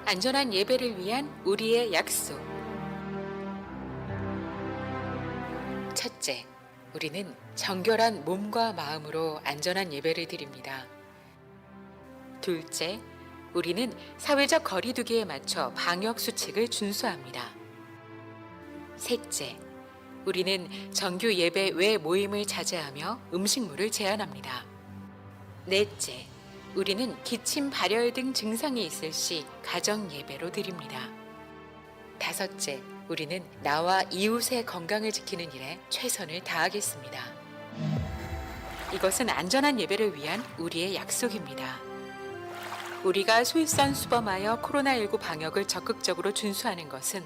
안전한 예배를 위한 우리의 약속. 첫째, 우리는 정결한 몸과 마음으로 안전한 예배를 드립니다. 둘째, 우리는 사회적 거리두기에 맞춰 방역 수칙을 준수합니다. 셋째, 우리는 정규 예배 외 모임을 자제하며 음식물을 제한합니다. 넷째, 우리는 기침, 발열 등 증상이 있을 시 가정 예배로 드립니다. 다섯째, 우리는 나와 이웃의 건강을 지키는 일에 최선을 다하겠습니다. 이것은 안전한 예배를 위한 우리의 약속입니다. 우리가 솔선수범하여 코로나19 방역을 적극적으로 준수하는 것은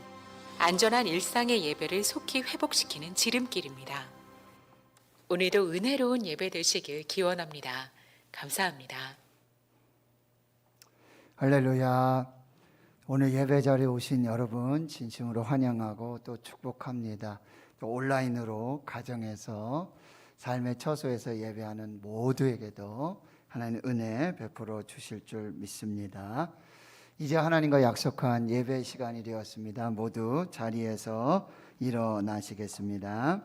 안전한 일상의 예배를 속히 회복시키는 지름길입니다. 오늘도 은혜로운 예배 되시길 기원합니다. 감사합니다. 할렐루야. 오늘 예배 자리에 오신 여러분 진심으로 환영하고 또 축복합니다. 또 온라인으로 가정에서 삶의 처소에서 예배하는 모두에게도 하나님 은혜 베풀어 주실 줄 믿습니다. 이제 하나님과 약속한 예배 시간이 되었습니다. 모두 자리에서 일어나시겠습니다.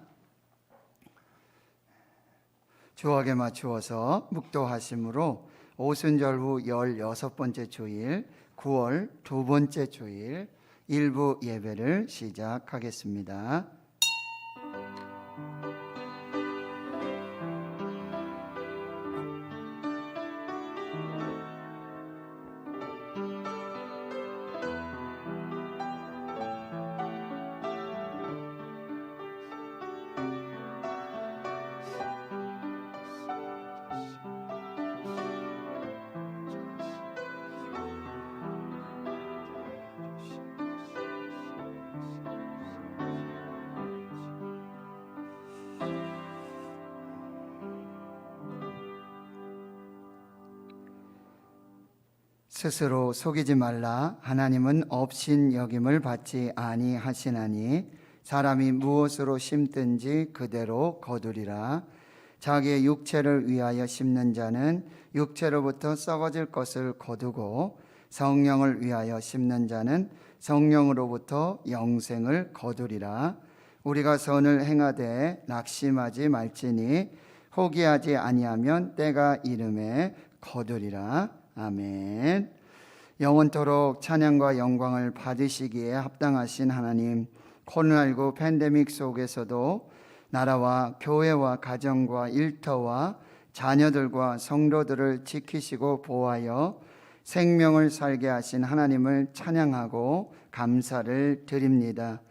주옥에 맞추어서 묵도하심으로 오순절 후 16번째 주일 9월 두 번째 주일 일부 예배를 시작하겠습니다. 스스로 속이지 말라. 하나님은 업신 여김을 받지 아니하시나니 사람이 무엇으로 심든지 그대로 거두리라. 자기의 육체를 위하여 심는 자는 육체로부터 썩어질 것을 거두고 성령을 위하여 심는 자는 성령으로부터 영생을 거두리라. 우리가 선을 행하되 낙심하지 말지니 포기하지 아니하면 때가 이름에 거두리라. 아멘. 영원토록 찬양과 영광을 받으시기에 합당하신 하나님, 코로나19 팬데믹 속에서도 나라와 교회와 가정과 일터와 자녀들과 성도들을 지키시고 보호하여 생명을 살게 하신 하나님을 찬양하고 감사를 드립니다.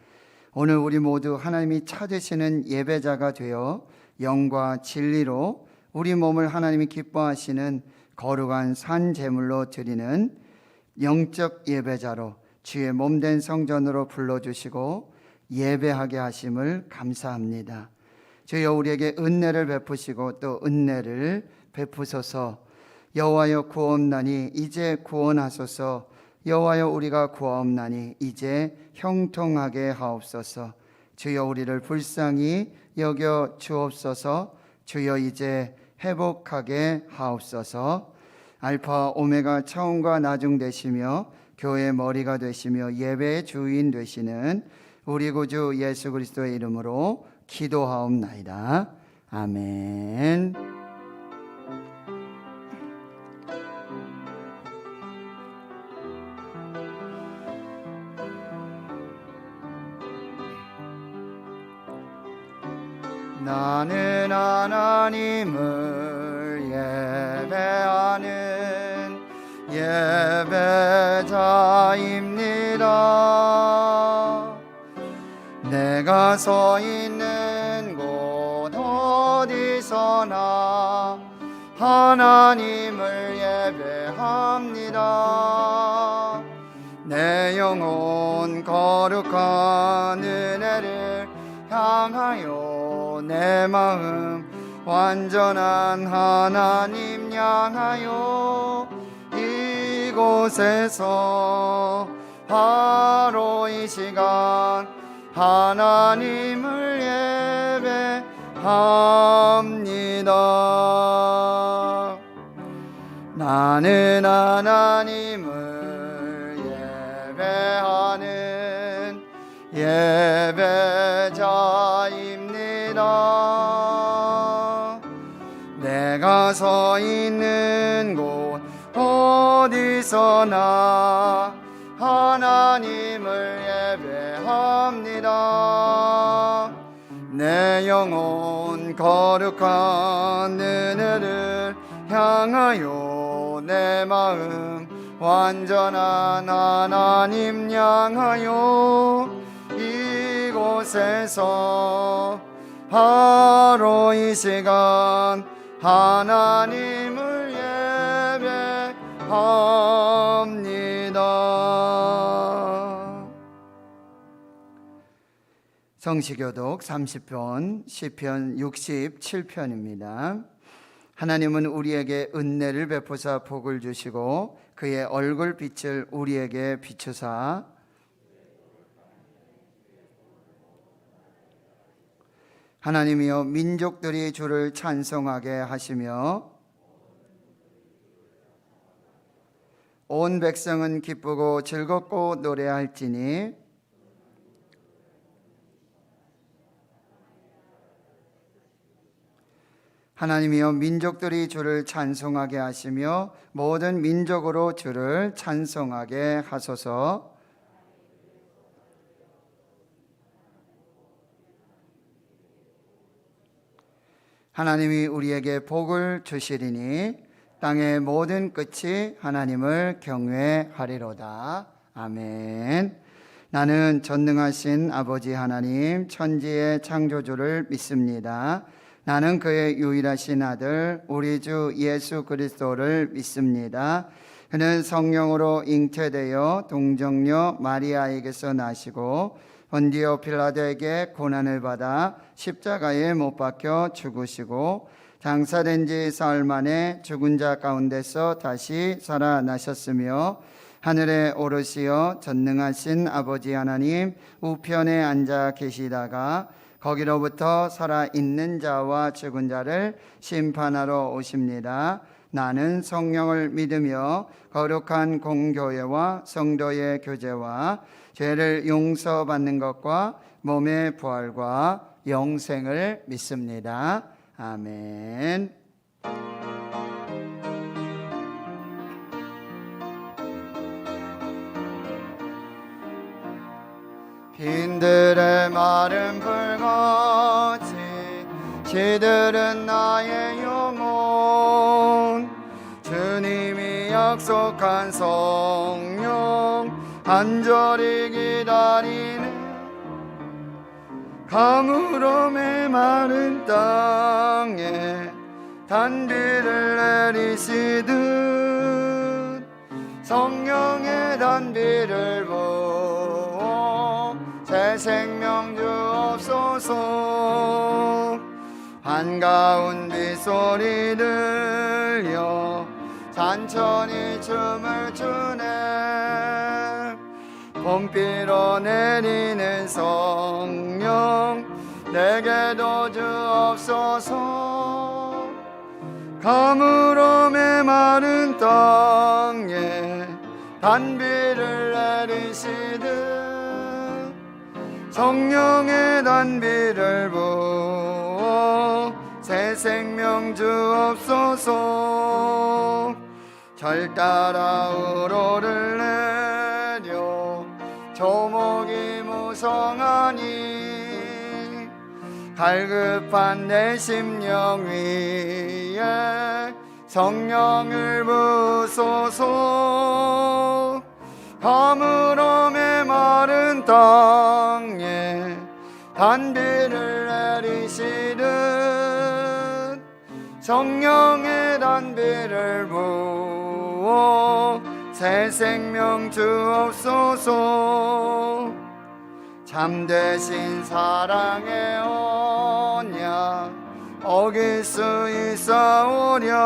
오늘 우리 모두 하나님이 찾으시는 예배자가 되어 영과 진리로 우리 몸을 하나님이 기뻐하시는 거룩한 산 제물로 드리는 영적 예배자로 주의 몸된 성전으로 불러주시고 예배하게 하심을 감사합니다. 주여 우리에게 은혜를 베푸시고 또 은혜를 베푸소서. 여호와여 구하옵나니 이제 구원하소서. 여호와여 우리가 구하옵나니 이제 형통하게 하옵소서. 주여 우리를 불쌍히 여겨 주옵소서. 주여 이제 회복하게 하옵소서. 알파 오메가 처음과 나중 되시며 교회의 머리가 되시며 예배의 주인 되시는 우리 구주 예수 그리스도의 이름으로 기도하옵나이다. 아멘. 나는 하나님을 예배하는 예배자입니다. 내가 서 있는 곳 어디서나 하나님을 예배합니다. 내 영혼 거룩한 은혜를 향하여 내 마음 완전한 하나님 향하여 이곳에서 바로 이 시간 하나님을 예배합니다. 나는 하나님을 예배하는 예배자입니다. 내가 서 있는 곳 어디서나 하나님을 예배합니다. 내 영혼 거룩한 은혜를 향하여 내 마음 완전한 하나님 향하여 이곳에서 바로 이 시간 하나님을 예배합니다. 성시교독 30편 시편 67편입니다. 하나님은 우리에게 은혜를 베푸사 복을 주시고 그의 얼굴 빛을 우리에게 비추사 하나님이여 민족들이 주를 찬송하게 하시며 온 백성은 기쁘고 즐겁고 노래할지니 하나님이여 민족들이 주를 찬송하게 하시며 모든 민족으로 주를 찬송하게 하소서. 하나님이 우리에게 복을 주시리니 땅의 모든 끝이 하나님을 경외하리로다. 아멘. 나는 전능하신 아버지 하나님 천지의 창조주를 믿습니다. 나는 그의 유일하신 아들 우리 주 예수 그리스도를 믿습니다. 그는 성령으로 잉태되어 동정녀 마리아에게서 나시고 본디오 빌라도에게 고난을 받아 십자가에 못 박혀 죽으시고 장사된 지 사흘 만에 죽은 자 가운데서 다시 살아나셨으며 하늘에 오르시어 전능하신 아버지 하나님 우편에 앉아 계시다가 거기로부터 살아있는 자와 죽은 자를 심판하러 오십니다. 나는 성령을 믿으며 거룩한 공교회와 성도의 교제와 죄를 용서받는 것과 몸의 부활과 영생을 믿습니다. 아멘. 빈들의 마른 불같이 시들은 나의 영혼 주님이 약속한 성령 간절히 기다리는 가물어 메마른 땅에 단비를 내리시듯 성령의 단비를 부어 새 생명 주옵소서. 한가운 빗소리 들려 찬천히 춤을 추네. 봄비로 내리는 성령 내게도 주옵소서. 가물어 메마른 땅에 단비를 내리시듯 성령의 단비를 부어 새 생명 주옵소서. 절 따라 우로를 내려 조목이 무성하니 갈급한 내 심령 위에 성령을 부소서. 가물어 메마른 땅에 단비를 내리시듯 성령의 단비를 부어 새 생명 주옵소서. 참되신 사랑의 언약 어길 수 있사오랴.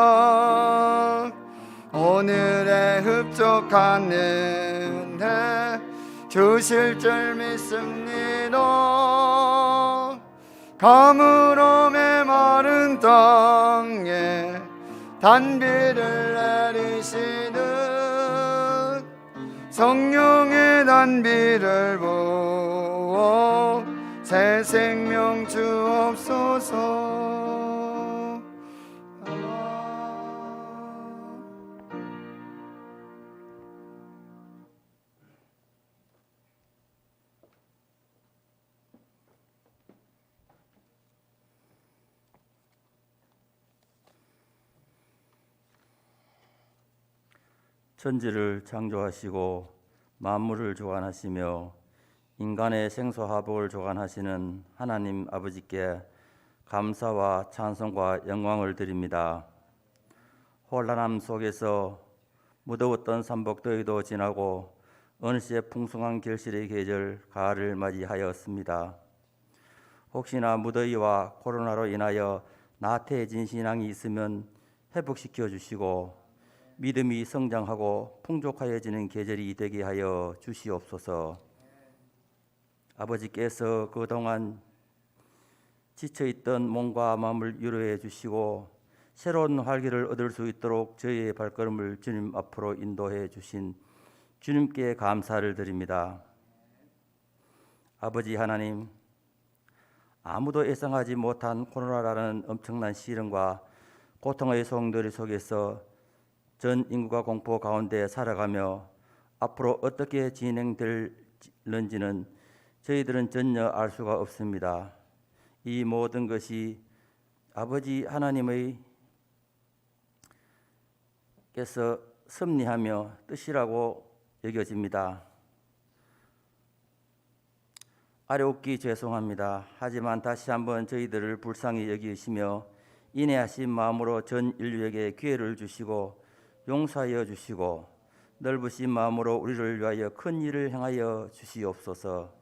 오늘의 흡족한 은혜 주실 줄 믿습니다. 가물어 메마른 땅에 단비를 내리시듯 성령의 찬비를 부어 새 생명 주옵소서. 천지를 창조하시고 만물을 주관하시며 인간의 생사화복을 주관하시는 하나님 아버지께 감사와 찬송과 영광을 드립니다. 혼란함 속에서 무더웠던 삼복더위도 지나고 어느새 풍성한 결실의 계절 가을을 맞이하였습니다. 혹시나 무더위와 코로나로 인하여 나태해진 신앙이 있으면 회복시켜 주시고 믿음이 성장하고 풍족하여지는 계절이 되게 하여 주시옵소서. 아버지께서 그동안 지쳐있던 몸과 마음을 위로해 주시고 새로운 활기를 얻을 수 있도록 저희의 발걸음을 주님 앞으로 인도해 주신 주님께 감사를 드립니다. 아버지 하나님, 아무도 예상하지 못한 코로나라는 엄청난 시련과 고통의 소용돌이 속에서 전 인구가 공포 가운데 살아가며 앞으로 어떻게 진행될는지는 저희들은 전혀 알 수가 없습니다. 이 모든 것이 아버지 하나님의 께서 섭리하며 뜻이라고 여겨집니다. 아뢰옵기 죄송합니다. 하지만 다시 한번 저희들을 불쌍히 여기시며 인내하신 마음으로 전 인류에게 기회를 주시고 용서하여 주시고 넓으신 마음으로 우리를 위하여 큰 일을 행하여 주시옵소서.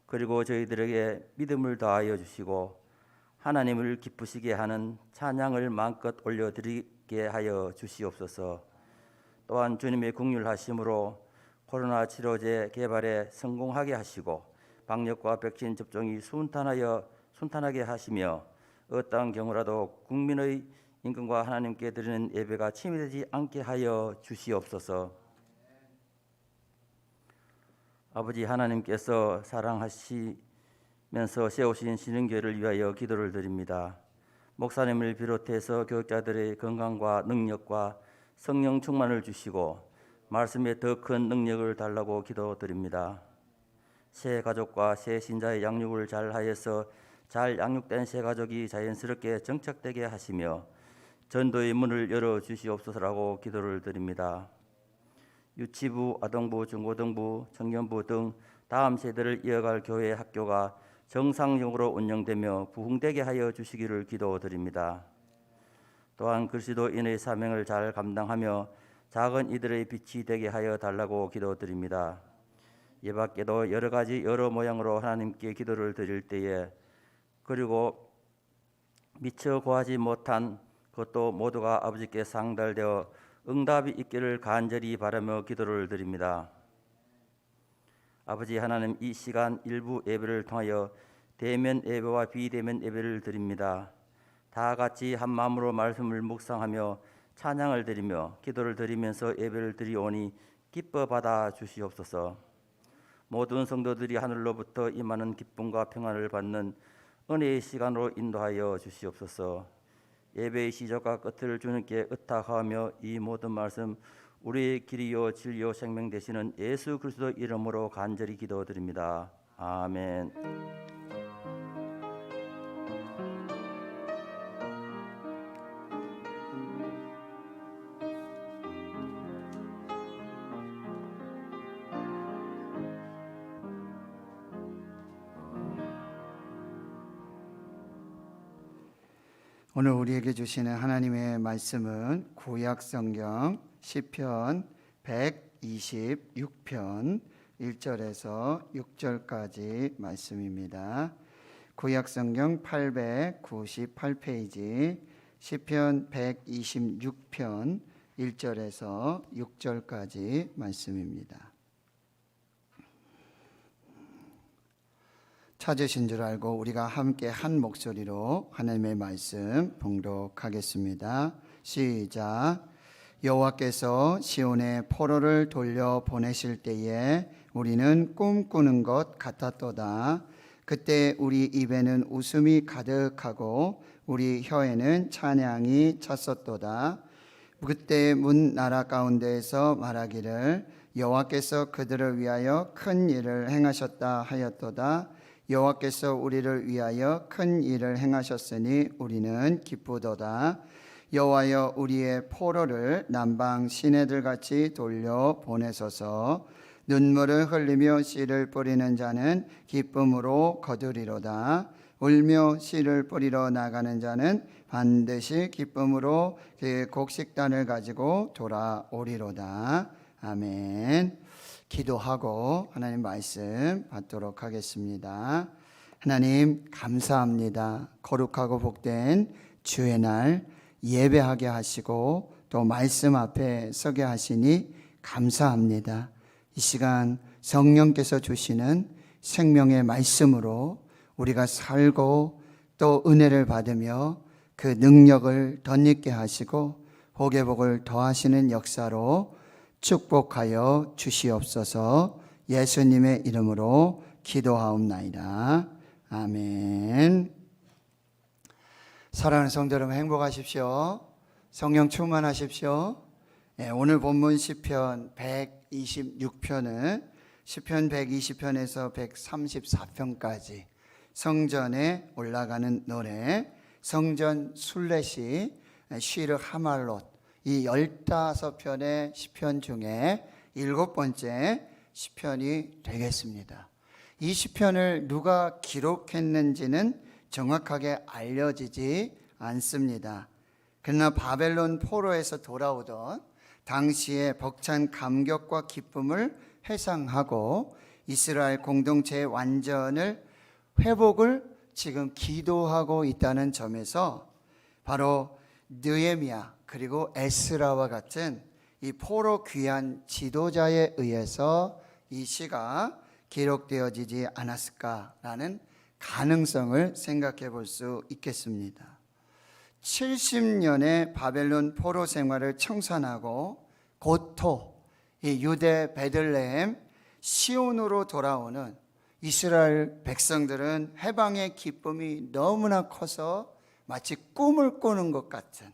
그리고 저희들에게 믿음을 더하여 주시고 하나님을 기쁘시게 하는 찬양을 마음껏 올려드리게 하여 주시옵소서. 또한 주님의 긍휼하심으로 코로나 치료제 개발에 성공하게 하시고 방역과 백신 접종이 순탄하게 하시며 어떠한 경우라도 국민의 임금과 하나님께 드리는 예배가 침해되지 않게 하여 주시옵소서. 아버지 하나님께서 사랑하시면서 세우신 신흥교회를 위하여 기도를 드립니다. 목사님을 비롯해서 교육자들의 건강과 능력과 성령 충만을 주시고 말씀에 더 큰 능력을 달라고 기도드립니다. 새 가족과 새 신자의 양육을 잘 하여서 잘 양육된 새 가족이 자연스럽게 정착되게 하시며 전도의 문을 열어주시옵소서라고 기도를 드립니다. 유치부, 아동부, 중고등부, 청년부 등 다음 세대를 이어갈 교회 학교가 정상적으로 운영되며 부흥되게 하여 주시기를 기도드립니다. 또한 그리스도인의 사명을 잘 감당하며 작은 이들의 빛이 되게 하여 달라고 기도드립니다. 이 밖에도 여러 가지 여러 모양으로 하나님께 기도를 드릴 때에 그리고 미처 구하지 못한 그것도 모두가 아버지께 상달되어 응답이 있기를 간절히 바라며 기도를 드립니다. 아버지 하나님, 이 시간 일부 예배를 통하여 대면 예배와 비대면 예배를 드립니다. 다 같이 한 마음으로 말씀을 묵상하며 찬양을 드리며 기도를 드리면서 예배를 드리오니 기뻐 받아 주시옵소서. 모든 성도들이 하늘로부터 임하는 기쁨과 평안을 받는 은혜의 시간으로 인도하여 주시옵소서. 예배의 시작과 끝을 주님께 의탁하며 이 모든 말씀 우리의 길이요 진리요 생명 되시는 예수 그리스도 이름으로 간절히 기도드립니다. 아멘. 오늘 우리에게 주시는 하나님의 말씀은 구약 성경 시편 126편 1절에서 6절까지 말씀입니다. 구약 성경 898페이지 시편 126편 1절에서 6절까지 말씀입니다. 찾으신 줄 알고 우리가 함께 한 목소리로 하나님의 말씀 봉독하겠습니다. 시작. 여호와께서 시온에 포로를 돌려 보내실 때에 우리는 꿈꾸는 것 같았도다. 그때 우리 입에는 웃음이 가득하고 우리 혀에는 찬양이 찼었도다. 그때 문 나라 가운데에서 말하기를 여호와께서 그들을 위하여 큰 일을 행하셨다 하였도다. 여호와께서 우리를 위하여 큰 일을 행하셨으니 우리는 기쁘도다. 여호와여 우리의 포로를 남방 시내들 같이 돌려 보내소서. 눈물을 흘리며 씨를 뿌리는 자는 기쁨으로 거두리로다. 울며 씨를 뿌리러 나가는 자는 반드시 기쁨으로 그 곡식단을 가지고 돌아오리로다. 아멘. 기도하고 하나님 말씀 받도록 하겠습니다. 하나님 감사합니다. 거룩하고 복된 주의 날 예배하게 하시고 또 말씀 앞에 서게 하시니 감사합니다. 이 시간 성령께서 주시는 생명의 말씀으로 우리가 살고 또 은혜를 받으며 그 능력을 덧입게 하시고 복의 복을 더하시는 역사로 축복하여 주시옵소서. 예수님의 이름으로 기도하옵나이다. 아멘. 사랑하는 성도 여러분, 행복하십시오. 성령 충만하십시오. 오늘 본문 시편 126편은 시편 120편에서 134편까지 성전에 올라가는 노래, 성전 순례시, 시르 하말롯, 이 15편의 시편 중에 7번째 시편이 되겠습니다. 이 시편을 누가 기록했는지는 정확하게 알려지지 않습니다. 그러나 바벨론 포로에서 돌아오던 당시의 벅찬 감격과 기쁨을 회상하고 이스라엘 공동체의 완전을 회복을 지금 기도하고 있다는 점에서 바로 느헤미야 그리고 에스라와 같은 이 포로 귀한 지도자에 의해서 이 시가 기록되어지지 않았을까라는 가능성을 생각해 볼 수 있겠습니다. 70년의 바벨론 포로 생활을 청산하고 고토, 이 유대 베들레헴 시온으로 돌아오는 이스라엘 백성들은 해방의 기쁨이 너무나 커서 마치 꿈을 꾸는 것 같은,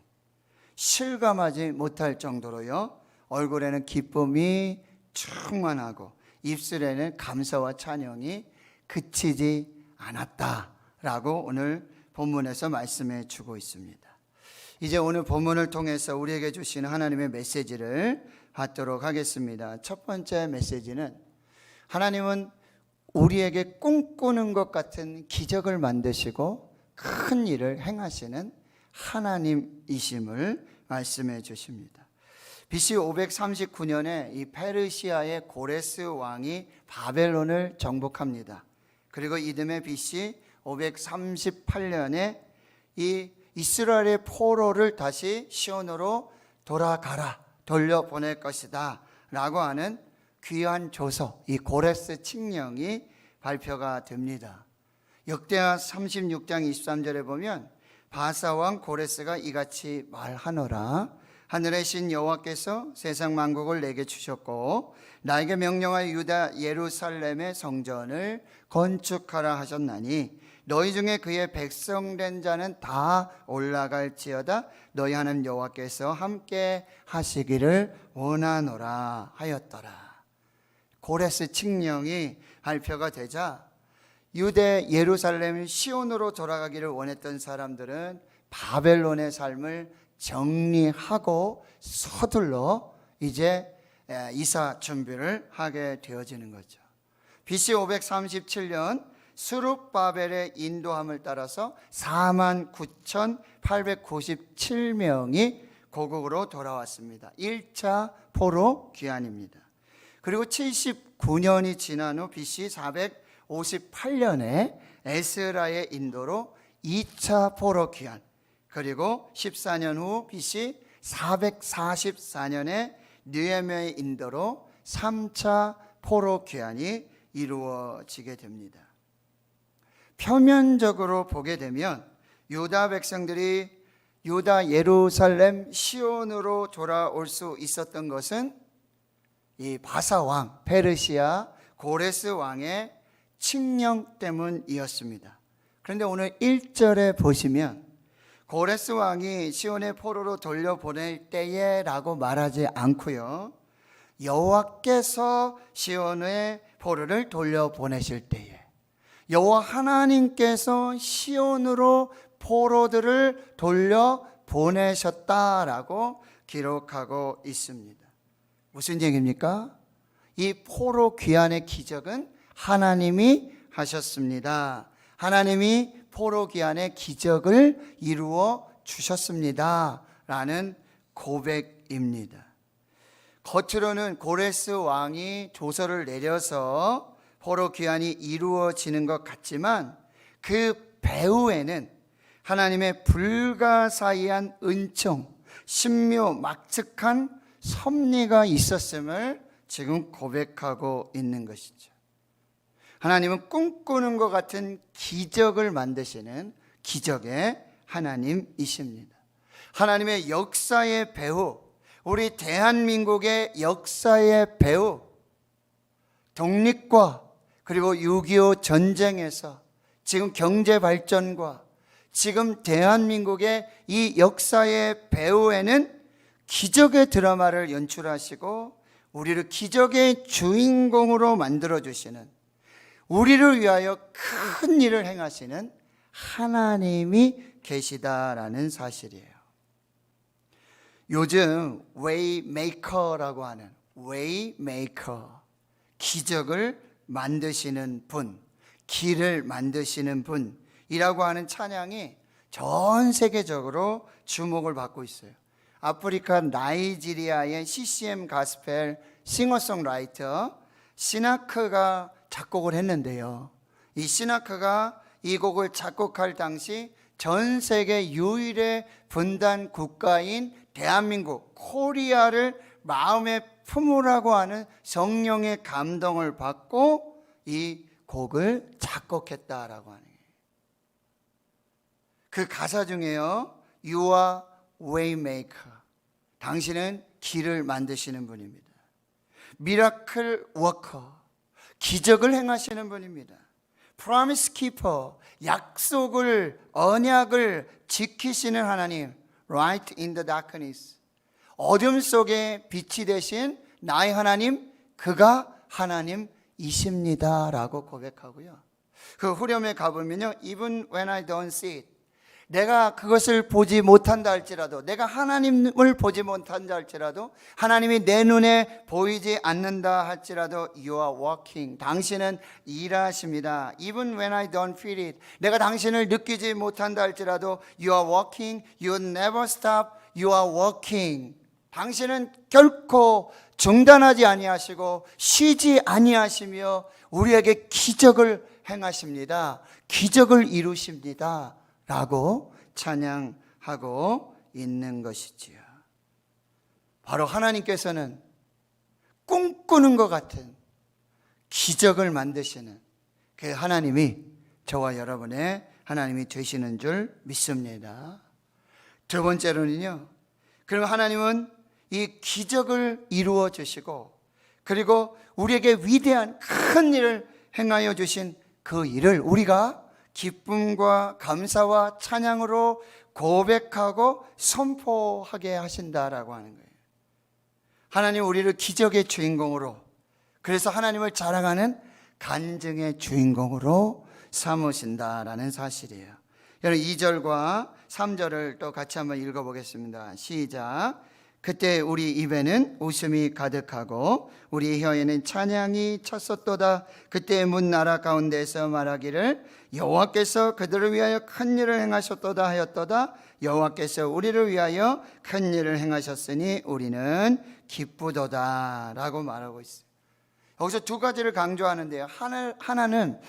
실감하지 못할 정도로요, 얼굴에는 기쁨이 충만하고 입술에는 감사와 찬양이 그치지 않았다라고 오늘 본문에서 말씀해 주고 있습니다. 이제 오늘 본문을 통해서 우리에게 주시는 하나님의 메시지를 받도록 하겠습니다. 첫 번째 메시지는 하나님은 우리에게 꿈꾸는 것 같은 기적을 만드시고 큰 일을 행하시는 하나님이심을 말씀해 주십니다. BC 539년에 이 페르시아의 고레스 왕이 바벨론을 정복합니다. 그리고 이듬해 BC 538년에 이 이스라엘의 포로를 다시 시온으로 돌아가라, 돌려보낼 것이다 라고 하는 귀한 조서, 이 고레스 칙령이 발표가 됩니다. 역대하 36장 23절에 보면 바사왕 고레스가 이같이 말하노라. 하늘의 신 여호와께서 세상 만국을 내게 주셨고 나에게 명령하여 유다 예루살렘의 성전을 건축하라 하셨나니 너희 중에 그의 백성된 자는 다 올라갈지어다. 너희 하나님 여호와께서 함께 하시기를 원하노라 하였더라. 고레스 칙령이 발표가 되자 유대 예루살렘 시온으로 돌아가기를 원했던 사람들은 바벨론의 삶을 정리하고 서둘러 이제 이사 준비를 하게 되어지는 거죠. BC 537년 스룹바벨의 인도함을 따라서 49,897명이 고국으로 돌아왔습니다. 1차 포로 귀환입니다. 그리고 79년이 지난 후 BC 458년에 에스라의 인도로 2차 포로 귀환, 그리고 14년 후 BC 444년에 느헤미야의 인도로 3차 포로 귀환이 이루어지게 됩니다. 표면적으로 보게 되면 유다 백성들이 유다 예루살렘 시온으로 돌아올 수 있었던 것은 이 바사 왕 페르시아 고레스 왕의 칙령 때문이었습니다. 그런데 오늘 1절에 보시면 고레스 왕이 시온의 포로로 돌려보낼 때에 라고 말하지 않고요, 여호와께서 시온의 포로를 돌려보내실 때에, 여호와 하나님께서 시온으로 포로들을 돌려보내셨다라고 기록하고 있습니다. 무슨 얘기입니까? 이 포로 귀환의 기적은 하나님이 하셨습니다. 하나님이 포로 귀환의 기적을 이루어 주셨습니다 라는 고백입니다. 겉으로는 고레스 왕이 조서를 내려서 포로 귀환이 이루어지는 것 같지만 그 배후에는 하나님의 불가사의한 은총, 신묘막측한 섭리가 있었음을 지금 고백하고 있는 것이죠. 하나님은 꿈꾸는 것 같은 기적을 만드시는 기적의 하나님이십니다. 하나님의 역사의 배후, 우리 대한민국의 역사의 배후, 독립과 그리고 6.25 전쟁에서 지금 경제 발전과 지금 대한민국의 이 역사의 배후에는 기적의 드라마를 연출하시고 우리를 기적의 주인공으로 만들어주시는, 우리를 위하여 큰 일을 행하시는 하나님이 계시다라는 사실이에요. 요즘 웨이메이커라고 하는, 웨이메이커, 기적을 만드시는 분, 길을 만드시는 분이라고 하는 찬양이 전 세계적으로 주목을 받고 있어요. 아프리카 나이지리아의 CCM 가스펠 싱어송라이터 시나크가 작곡을 했는데요, 이 시나크가 이 곡을 작곡할 당시 전 세계 유일의 분단 국가인 대한민국, 코리아를 마음에 품으라고 하는 성령의 감동을 받고 이 곡을 작곡했다라고 하는 거예요. 그 가사 중에요, You are waymaker, 당신은 길을 만드시는 분입니다. 미라클 워커, 기적을 행하시는 분입니다. Promise keeper, 약속을, 언약을 지키시는 하나님. Light in the darkness, 어둠 속에 빛이 되신 나의 하나님, 그가 하나님이십니다 라고 고백하고요, 그 후렴에 가보면요, Even when I don't see it, 내가 그것을 보지 못한다 할지라도, 내가 하나님을 보지 못한다 할지라도, 하나님이 내 눈에 보이지 않는다 할지라도 You are working, 당신은 일하십니다. Even when I don't feel it, 내가 당신을 느끼지 못한다 할지라도 You are working, You never stop, You are working, 당신은 결코 중단하지 아니하시고 쉬지 아니하시며 우리에게 기적을 행하십니다. 기적을 이루십니다 라고 찬양하고 있는 것이지요. 바로 하나님께서는 꿈꾸는 것 같은 기적을 만드시는 그 하나님이 저와 여러분의 하나님이 되시는 줄 믿습니다. 두 번째로는요, 그럼 하나님은 이 기적을 이루어 주시고, 그리고 우리에게 위대한 큰 일을 행하여 주신 그 일을 우리가 기쁨과 감사와 찬양으로 고백하고 선포하게 하신다라고 하는 거예요. 하나님 우리를 기적의 주인공으로, 그래서 하나님을 자랑하는 간증의 주인공으로 삼으신다라는 사실이에요. 여러분 2절과 3절을 또 같이 한번 읽어보겠습니다. 시작. 그때 우리 입에는 웃음이 가득하고 우리 혀에는 찬양이 쳤었도다. 그때 문 나라 가운데서 말하기를 여호와께서 그들을 위하여 큰 일을 행하셨도다 하였도다. 여호와께서 우리를 위하여 큰 일을 행하셨으니 우리는 기쁘도다 라고 말하고 있어요. 여기서 두 가지를 강조하는데요, 하나는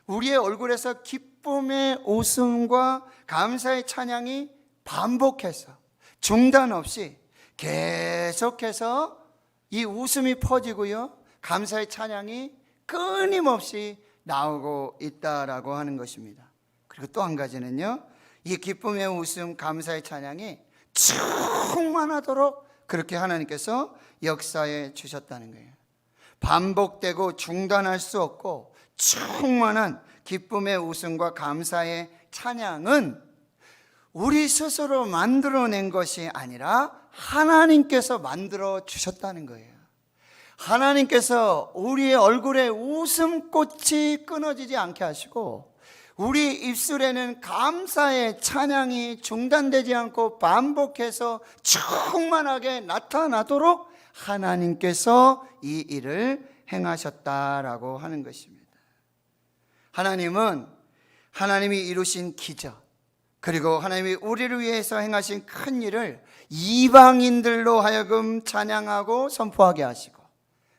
우리의 얼굴에서 기쁨의 웃음과 감사의 찬양이 반복해서 중단 없이 계속해서 이 웃음이 퍼지고요, 감사의 찬양이 끊임없이 나오고 있다라고 하는 것입니다. 그리고 또 한 가지는요, 이 기쁨의 웃음, 감사의 찬양이 충만하도록 그렇게 하나님께서 역사해 주셨다는 거예요. 반복되고 중단할 수 없고 충만한 기쁨의 웃음과 감사의 찬양은 우리 스스로 만들어낸 것이 아니라 하나님께서 만들어 주셨다는 거예요. 하나님께서 우리의 얼굴에 웃음꽃이 끊어지지 않게 하시고 우리 입술에는 감사의 찬양이 중단되지 않고 반복해서 충만하게 나타나도록 하나님께서 이 일을 행하셨다라고 하는 것입니다. 하나님은 하나님이 이루신 기적, 그리고 하나님이 우리를 위해서 행하신 큰 일을 이방인들로 하여금 찬양하고 선포하게 하시고,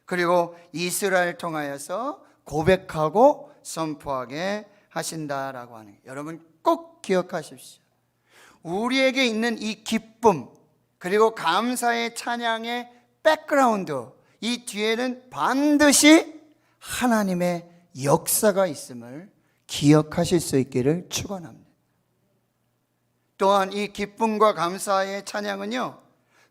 그리고 이스라엘 통하여서 고백하고 선포하게 하신다라고 하는 거예요. 여러분 꼭 기억하십시오. 우리에게 있는 이 기쁨, 그리고 감사의 찬양의 백그라운드, 이 뒤에는 반드시 하나님의 역사가 있음을 기억하실 수 있기를 축원합니다. 또한 이 기쁨과 감사의 찬양은요,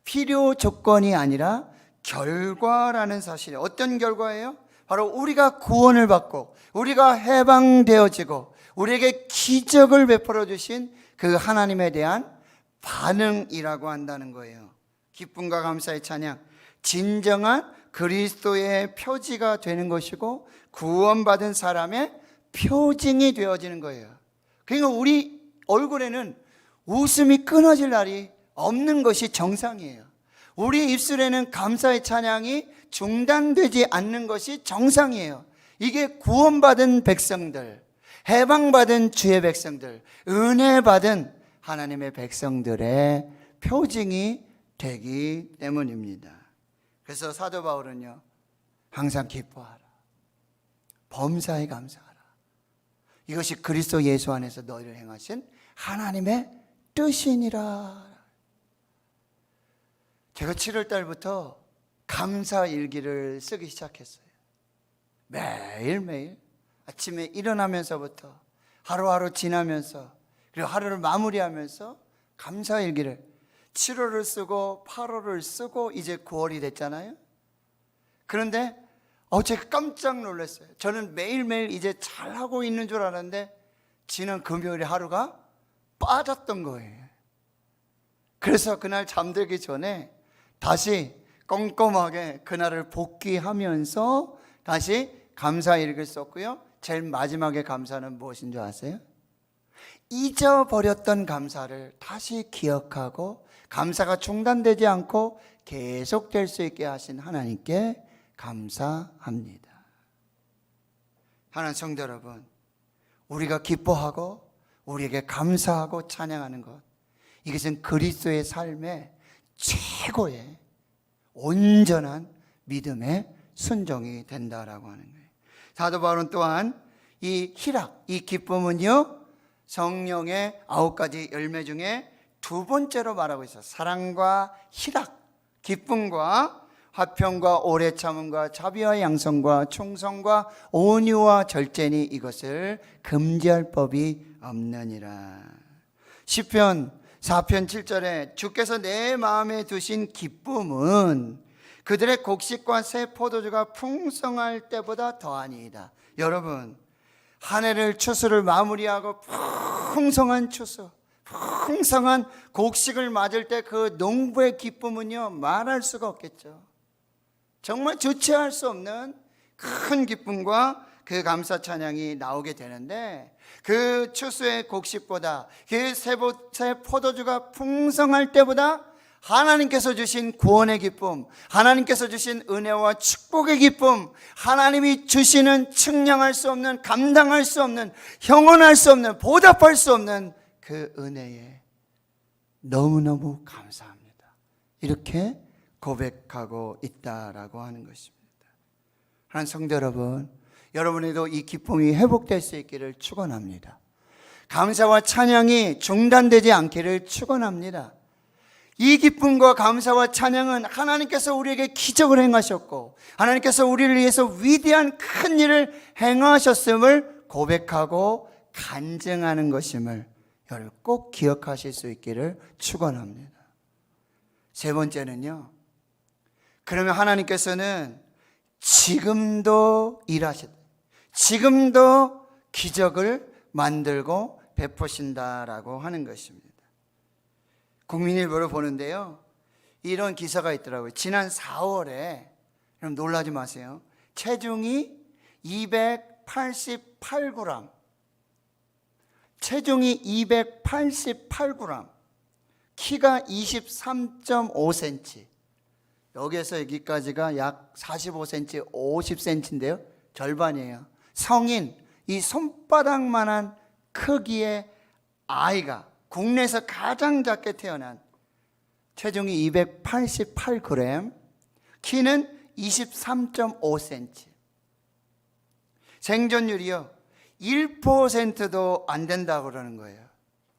필요 조건이 아니라 결과라는 사실이에요. 어떤 결과예요? 바로 우리가 구원을 받고 우리가 해방되어지고 우리에게 기적을 베풀어 주신 그 하나님에 대한 반응이라고 한다는 거예요. 기쁨과 감사의 찬양, 진정한 그리스도의 표지가 되는 것이고 구원받은 사람의 표징이 되어지는 거예요. 그러니까 우리 얼굴에는 웃음이 끊어질 날이 없는 것이 정상이에요. 우리 입술에는 감사의 찬양이 중단되지 않는 것이 정상이에요. 이게 구원받은 백성들, 해방받은 주의 백성들, 은혜 받은 하나님의 백성들의 표징이 되기 때문입니다. 그래서 사도 바울은요, 항상 기뻐하라, 범사에 감사하라. 이것이 그리스도 예수 안에서 너희를 행하신 하나님의 뜻이니라. 제가 7월 달부터 감사 일기를 쓰기 시작했어요. 매일매일 아침에 일어나면서부터 하루하루 지나면서, 그리고 하루를 마무리하면서 감사 일기를 7월을 쓰고 8월을 쓰고 이제 9월이 됐잖아요. 그런데 제가 깜짝 놀랐어요. 저는 매일매일 이제 잘하고 있는 줄 알았는데 지난 금요일에 하루가 빠졌던 거예요. 그래서 그날 잠들기 전에 다시 꼼꼼하게 그날을 복귀하면서 다시 감사 일기를 썼고요. 제일 마지막에 감사는 무엇인 줄 아세요? 잊어버렸던 감사를 다시 기억하고 감사가 중단되지 않고 계속될 수 있게 하신 하나님께 감사합니다. 하나님 성도 여러분, 우리가 기뻐하고 우리에게 감사하고 찬양하는 것, 이것은 그리스도의 삶의 최고의 온전한 믿음의 순종이 된다라고 하는 거예요. 사도 바울은 또한 이 희락, 이 기쁨은요, 성령의 9가지 열매 중에 두 번째로 말하고 있어요. 사랑과 희락, 기쁨과 화평과 오래 참음과 자비와 양성과 충성과 온유와 절제니 이것을 금지할 법이 없느니라. 시편 4편 7절에 주께서 내 마음에 두신 기쁨은 그들의 곡식과 새 포도주가 풍성할 때보다 더하니이다. 여러분, 한 해를 추수를 마무리하고 풍성한 추수, 풍성한 곡식을 맞을 때 그 농부의 기쁨은요, 말할 수가 없겠죠. 정말 주체할 수 없는 큰 기쁨과 그 감사 찬양이 나오게 되는데, 그 추수의 곡식보다, 그 새 포도주가 풍성할 때보다 하나님께서 주신 구원의 기쁨, 하나님께서 주신 은혜와 축복의 기쁨, 하나님이 주시는 측량할 수 없는, 감당할 수 없는, 형언할 수 없는, 보답할 수 없는 그 은혜에 너무너무 감사합니다. 이렇게 고백하고 있다라고 하는 것입니다. 하나님 성도 여러분, 여러분에도 이 기쁨이 회복될 수 있기를 축원합니다. 감사와 찬양이 중단되지 않기를 축원합니다. 이 기쁨과 감사와 찬양은 하나님께서 우리에게 기적을 행하셨고 하나님께서 우리를 위해서 위대한 큰 일을 행하셨음을 고백하고 간증하는 것임을 여러분 꼭 기억하실 수 있기를 축원합니다. 세 번째는요, 그러면 하나님께서는 지금도 일하시다. 지금도 기적을 만들고 베푸신다라고 하는 것입니다. 국민일보를 보는데요, 이런 기사가 있더라고요. 지난 4월에, 여러분 놀라지 마세요, 체중이 288g, 체중이 288g, 키가 23.5cm, 여기에서 여기까지가 약 45cm, 50cm인데요. 절반이에요. 성인, 이 손바닥만한 크기의 아이가 국내에서 가장 작게 태어난, 체중이 288g, 키는 23.5cm, 생존율이요 1%도 안 된다고 그러는 거예요.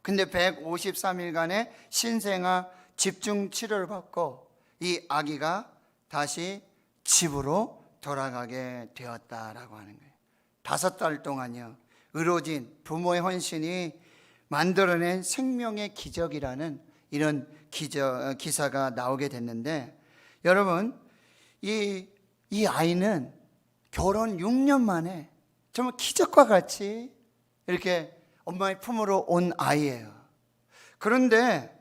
근데 153일간의 신생아 집중 치료를 받고 이 아기가 다시 집으로 돌아가게 되었다라고 하는 거예요. 5달 동안요, 의료진, 부모의 헌신이 만들어낸 생명의 기적이라는 이런 기사가 나오게 됐는데, 여러분, 이 아이는 결혼 6년 만에 정말 기적과 같이 이렇게 엄마의 품으로 온 아이예요. 그런데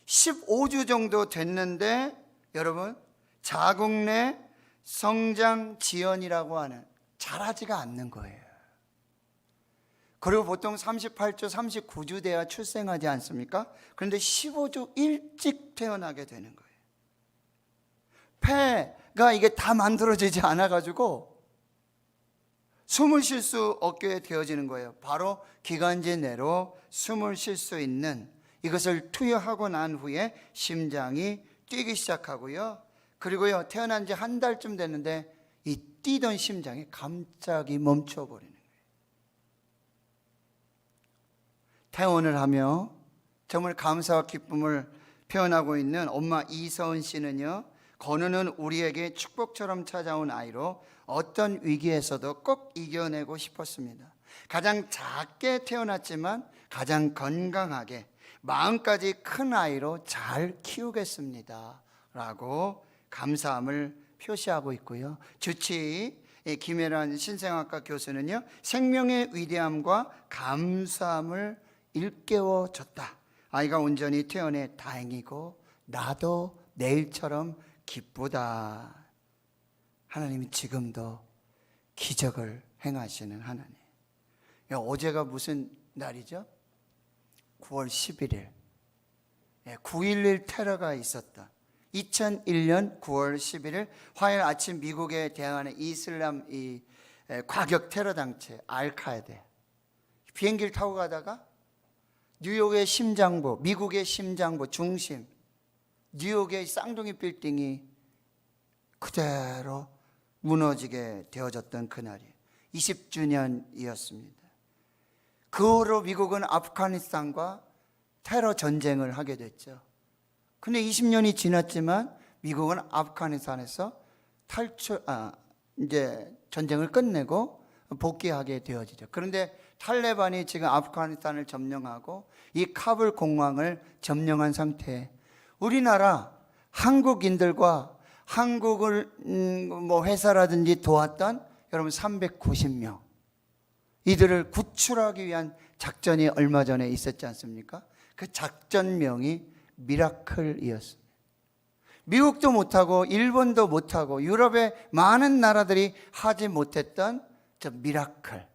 15주 정도 됐는데 여러분, 자궁 내 성장 지연이라고 하는, 자라지가 않는 거예요. 그리고 보통 38주, 39주 돼야 출생하지 않습니까? 그런데 15주 일찍 태어나게 되는 거예요. 폐가 이게 다 만들어지지 않아가지고 숨을 쉴 수 없게 되어지는 거예요. 바로 기관지 내로 숨을 쉴 수 있는, 이것을 투여하고 난 후에 심장이 뛰기 시작하고요. 그리고요, 태어난 지 한 달쯤 됐는데 이 뛰던 심장이 갑자기 멈춰버리는 거예요. 퇴원을 하며 정말 감사와 기쁨을 표현하고 있는 엄마 이서은 씨는요, 건우는 우리에게 축복처럼 찾아온 아이로 어떤 위기에서도 꼭 이겨내고 싶었습니다. 가장 작게 태어났지만 가장 건강하게 마음까지 큰 아이로 잘 키우겠습니다 라고 감사함을 표시하고 있고요. 주치 김혜란 신생아과 교수는요, 생명의 위대함과 감사함을 일깨워줬다. 아이가 온전히 태어내 다행이고 나도 내일처럼 기쁘다. 하나님이 지금도 기적을 행하시는 하나님. 어제가 무슨 날이죠? 9월 11일 9.11 테러가 있었다. 2001년 9월 11일 화요일 아침 미국에 대항하는 이슬람 과격 테러 단체 알카에데, 비행기를 타고 가다가 뉴욕의 심장부, 미국의 심장부 중심, 뉴욕의 쌍둥이 빌딩이 그대로 무너지게 되어졌던 그날이 20주년이었습니다. 그 후로 미국은 아프가니스탄과 테러 전쟁을 하게 됐죠. 근데 20년이 지났지만 미국은 아프가니스탄에서 이제 전쟁을 끝내고 복귀하게 되어지죠. 그런데 탈레반이 지금 아프가니스탄을 점령하고 이 카불 공항을 점령한 상태에 우리나라 한국인들과 한국을 회사라든지 도왔던 여러분 390명, 이들을 구출하기 위한 작전이 얼마 전에 있었지 않습니까? 그 작전명이 미라클이었습니다. 미국도 못하고 일본도 못하고 유럽의 많은 나라들이 하지 못했던 저 미라클,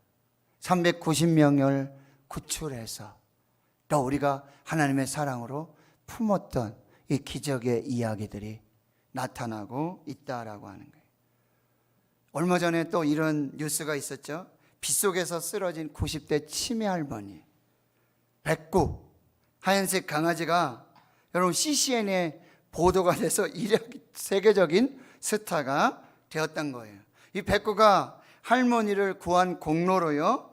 390명을 구출해서 또 우리가 하나님의 사랑으로 품었던 이 기적의 이야기들이 나타나고 있다라고 하는 거예요. 얼마 전에 또 이런 뉴스가 있었죠. 빗속에서 쓰러진 90대 치매 할머니, 백구, 하얀색 강아지가 여러분 CCN에 보도가 돼서 세계적인 스타가 되었던 거예요. 이 백구가 할머니를 구한 공로로요,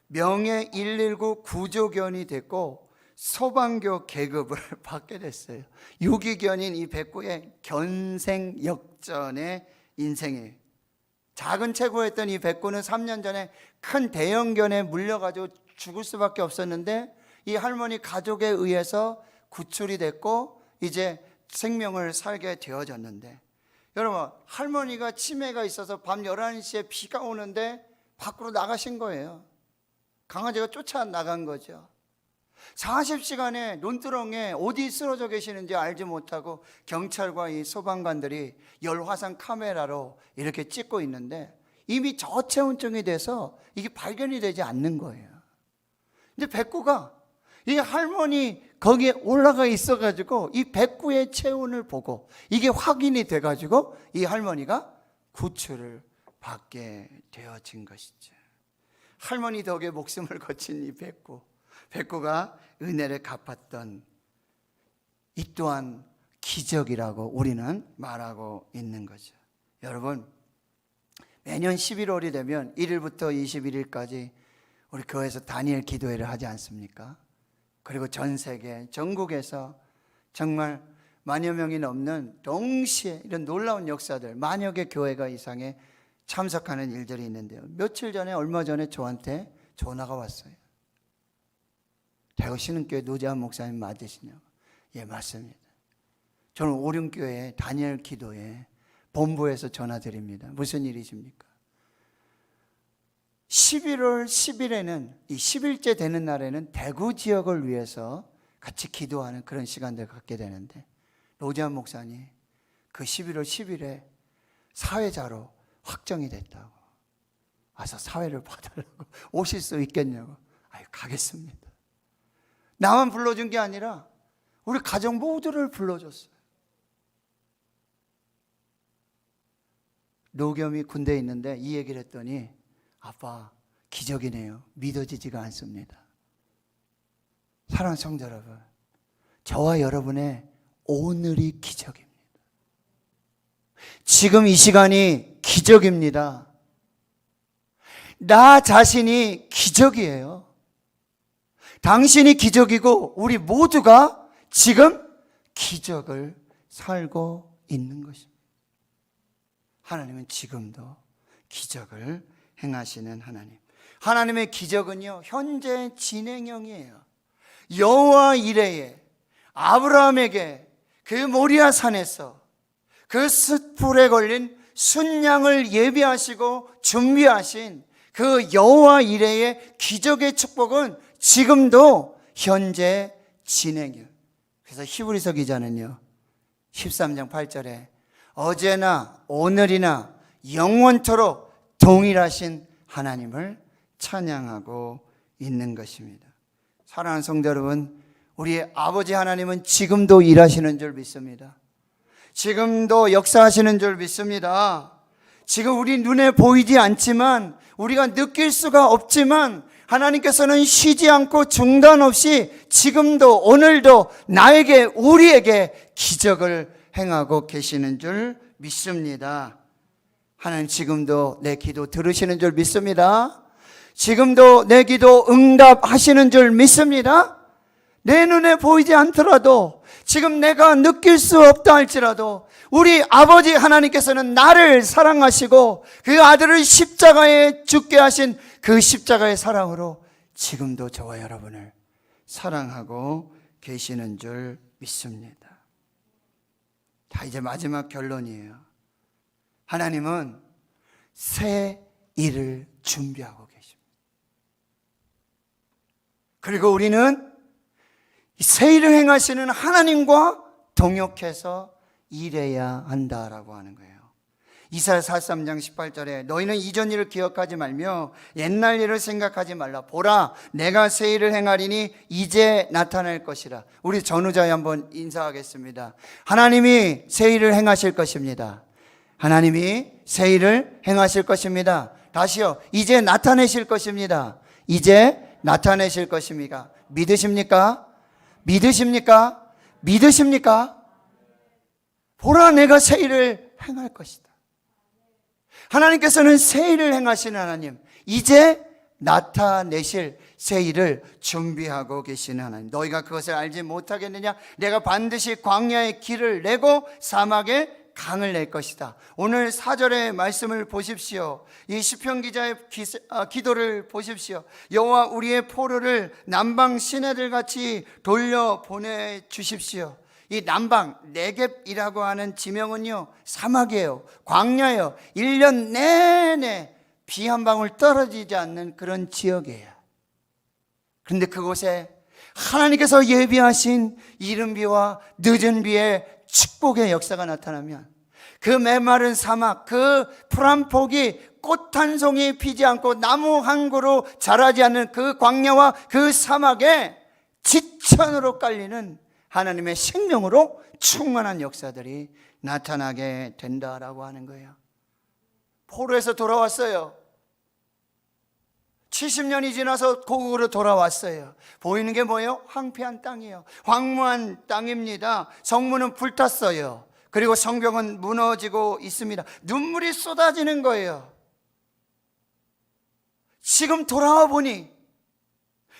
명예 119 구조견이 됐고 소방교 계급을 받게 됐어요. 유기견인 이 백구의 견생역전의 인생이에요. 작은 체구였던 이 백구는 3년 전에 큰 대형견에 물려가지고 죽을 수밖에 없었는데 이 할머니 가족에 의해서 구출이 됐고 이제 생명을 살게 되어졌는데, 여러분, 할머니가 치매가 있어서 밤 11시에 비가 오는데 밖으로 나가신 거예요. 강아지가 쫓아 나간 거죠. 40시간에 논두렁에 어디 쓰러져 계시는지 알지 못하고 경찰과 이 소방관들이 열화상 카메라로 이렇게 찍고 있는데 이미 저체온증이 돼서 이게 발견이 되지 않는 거예요. 근데 백구가 이 할머니 거기에 올라가 있어가지고 이 백구의 체온을 보고 이게 확인이 돼가지고 이 할머니가 구출을 받게 되어진 것이죠. 할머니 덕에 목숨을 거친 이 백구가 은혜를 갚았던 이 또한 기적이라고 우리는 말하고 있는 거죠. 여러분, 매년 11월이 되면 1일부터 21일까지 우리 교회에서 다니엘 기도회를 하지 않습니까? 그리고 전 세계 전국에서 정말 만여 명이 넘는 동시에 이런 놀라운 역사들, 만여 개 교회가 이상에 참석하는 일들이 있는데요. 며칠 전에 얼마 전에 저한테 전화가 왔어요. 대구 신흥교회 노재한 목사님 맞으시냐고. 예, 맞습니다. 저는 오륜교회 다니엘 기도회 본부에서 전화드립니다. 무슨 일이십니까? 11월 10일에는 이 10일째 되는 날에는 대구 지역을 위해서 같이 기도하는 그런 시간들을 갖게 되는데 노재한 목사님 그 11월 10일에 사회자로 확정이 됐다고. 와서 사회를 봐달라고. 오실 수 있겠냐고. 아유, 가겠습니다. 나만 불러준 게 아니라 우리 가정 모두를 불러줬어요. 노겸이 군대에 있는데 이 얘기를 했더니 아빠 기적이네요. 믿어지지가 않습니다. 사랑하는 성도 여러분, 저와 여러분의 오늘이 기적입니다. 지금 이 시간이 기적입니다. 나 자신이 기적이에요. 당신이 기적이고 우리 모두가 지금 기적을 살고 있는 것입니다. 하나님은 지금도 기적을 행하시는 하나님. 하나님의 기적은요, 현재 진행형이에요. 여호와 이레에 아브라함에게 그 모리아 산에서 그 숯불에 걸린 순양을 예비하시고 준비하신 그 여호와 이레의 기적의 축복은 지금도 현재 진행이에요. 그래서 히브리서 기자는요 13장 8절에 어제나 오늘이나 영원토록 동일하신 하나님을 찬양하고 있는 것입니다. 사랑하는 성도 여러분, 우리의 아버지 하나님은 지금도 일하시는 줄 믿습니다. 지금도 역사하시는 줄 믿습니다. 지금 우리 눈에 보이지 않지만 우리가 느낄 수가 없지만 하나님께서는 쉬지 않고 중단 없이 지금도 오늘도 나에게 우리에게 기적을 행하고 계시는 줄 믿습니다. 하나님 지금도 내 기도 들으시는 줄 믿습니다. 지금도 내 기도 응답하시는 줄 믿습니다. 내 눈에 보이지 않더라도 지금 내가 느낄 수 없다 할지라도 우리 아버지 하나님께서는 나를 사랑하시고 그 아들을 십자가에 죽게 하신 그 십자가의 사랑으로 지금도 저와 여러분을 사랑하고 계시는 줄 믿습니다. 자, 이제 마지막 결론이에요. 하나님은 새 일을 준비하고 계십니다. 그리고 우리는 새 일을 행하시는 하나님과 동역해서 일해야 한다라고 하는 거예요. 이사야 43장 18절에 너희는 이전 일을 기억하지 말며 옛날 일을 생각하지 말라. 보라, 내가 새 일을 행하리니 이제 나타날 것이라. 우리 전우자에 한번 인사하겠습니다. 하나님이 새 일을 행하실 것입니다. 하나님이 새 일을 행하실 것입니다. 다시요, 이제 나타내실 것입니다. 이제 나타내실 것입니다. 믿으십니까? 믿으십니까? 믿으십니까? 보라, 내가 새 일을 행할 것이다. 하나님께서는 새 일을 행하시는 하나님, 이제 나타내실 새 일을 준비하고 계시는 하나님. 너희가 그것을 알지 못하겠느냐? 내가 반드시 광야의 길을 내고 사막에 강을 낼 것이다. 오늘 4절의 말씀을 보십시오. 이 시편 기자의 기도를 보십시오. 여호와 우리의 포로를 남방 시내들 같이 돌려 보내 주십시오. 이 남방 네겝이라고 하는 지명은요, 사막이에요. 광야예요. 1년 내내 비 한 방울 떨어지지 않는 그런 지역이에요. 그런데 그곳에 하나님께서 예비하신 이른 비와 늦은 비의 축복의 역사가 나타나면 그 메마른 사막, 그 푸른 폭이 꽃 한 송이 피지 않고 나무 한 그루 자라지 않는 그 광야와 그 사막에 지천으로 깔리는 하나님의 생명으로 충만한 역사들이 나타나게 된다라고 하는 거예요. 포로에서 돌아왔어요. 70년이 지나서 고국으로 돌아왔어요. 보이는 게 뭐예요? 황폐한 땅이에요. 황무한 땅입니다. 성문은 불탔어요. 그리고 성벽은 무너지고 있습니다. 눈물이 쏟아지는 거예요. 지금 돌아와 보니,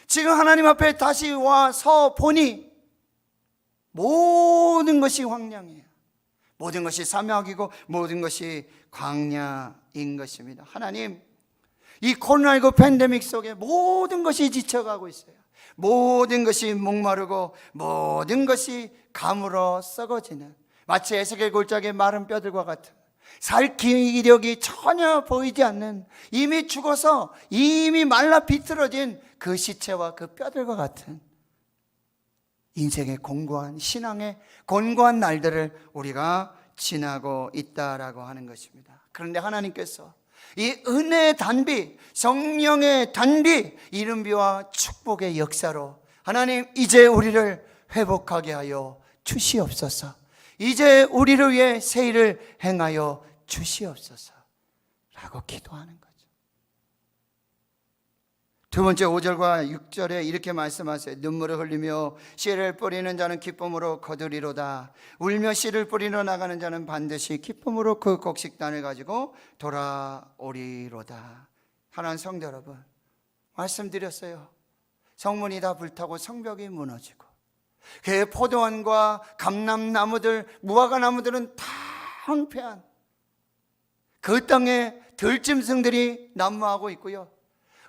지금 하나님 앞에 다시 와서 보니 모든 것이 황량해요. 모든 것이 사막이고 모든 것이 광야인 것입니다. 하나님, 이 코로나19 팬데믹 속에 모든 것이 지쳐가고 있어요. 모든 것이 목마르고 모든 것이 가물어 썩어지는, 마치 에스겔 골짜기의 마른 뼈들과 같은, 살 기력이 전혀 보이지 않는, 이미 죽어서 이미 말라 비틀어진 그 시체와 그 뼈들과 같은 인생의 공고한, 신앙의 곤고한 날들을 우리가 지나고 있다라고 하는 것입니다. 그런데 하나님께서 이 은혜의 단비, 성령의 단비, 이른 비와 축복의 역사로 하나님, 이제 우리를 회복하게 하여 주시옵소서. 이제 우리를 위해 새 일을 행하여 주시옵소서 라고 기도하는 거죠. 두 번째 5절과 6절에 이렇게 말씀하세요. 눈물을 흘리며 씨를 뿌리는 자는 기쁨으로 거두리로다. 울며 씨를 뿌리러 나가는 자는 반드시 기쁨으로 그 곡식단을 가지고 돌아오리로다. 하나님 성도 여러분, 말씀드렸어요. 성문이 다 불타고 성벽이 무너지고 그 포도원과 감람나무들, 무화과나무들은 다 황폐한 그 땅에 들짐승들이 난무하고 있고요,